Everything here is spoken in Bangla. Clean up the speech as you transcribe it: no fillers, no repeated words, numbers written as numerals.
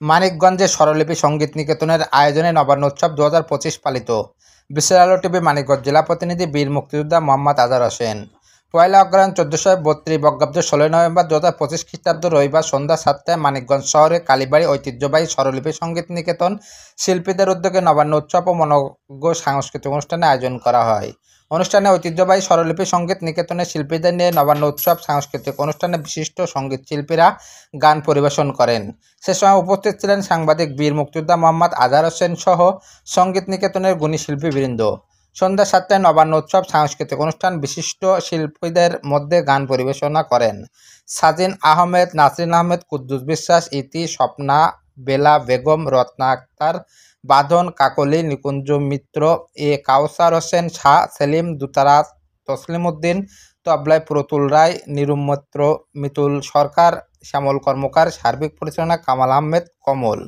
মানিকগঞ্জে স্বরলিপি সঙ্গীত নিকেতনের আয়োজনে নবান্ন উৎসব 2025 পালিত। বিশ্বের আলো টিভি মানিকগঞ্জ জেলা প্রতিনিধি বীর মুক্তিযোদ্ধা মোহাম্মদ আজহার হোসেন। পয়লা অগ্রহায়ণ 1432 বঙ্গাব্দ 16 নভেম্বর 2025 খ্রিস্টাব্দ রবিবার সন্ধ্যা 7টায় মানিকগঞ্জ শহরে কালীবাড়ি ঐতিহ্যবাহী স্বরলিপি সঙ্গীত নিকেতন শিল্পীদের উদ্যোগে নবান্ন উৎসব ও মনোজ্ঞ সাংস্কৃতিক অনুষ্ঠানের আয়োজন করা হয়। অনুষ্ঠানে ঐতিহ্যবাহী স্বরলিপি সঙ্গীত নিকেতনের শিল্পীদের নিয়ে নবান্ন উৎসব সাংস্কৃতিক অনুষ্ঠানে বিশিষ্ট সঙ্গীত শিল্পীরা গান পরিবেশন করেন। সে সময় উপস্থিত ছিলেন সাংবাদিক বীর মুক্তিযোদ্ধা মোহাম্মদ আজহার হোসেন সহ সঙ্গীত নিকেতনের গুণী শিল্পীবৃন্দ। সন্ধ্যা 7টায় নবান্ন উৎসব সাংস্কৃতিক অনুষ্ঠান বিশিষ্ট শিল্পীদের মধ্যে গান পরিবেশনা করেন সাজিন আহমেদ, নাসরিন আহমেদ, কুদ্দুস বিশ্বাস, ইতি, স্বপ্না, বেলা বেগম, রত্না আক্তার, বাঁধন, কাকলি, নিকুঞ্জ মিত্র, এ কাউসার হোসেন শাহ, সেলিম, দুতারা, তসলিম উদ্দিন, তবলায় প্রতুল রায়, নিরুম মিত্র, মিতুল সরকার, শ্যামল কর্মকার, সার্বিক পরিচালনা কামাল আহমেদ কমল।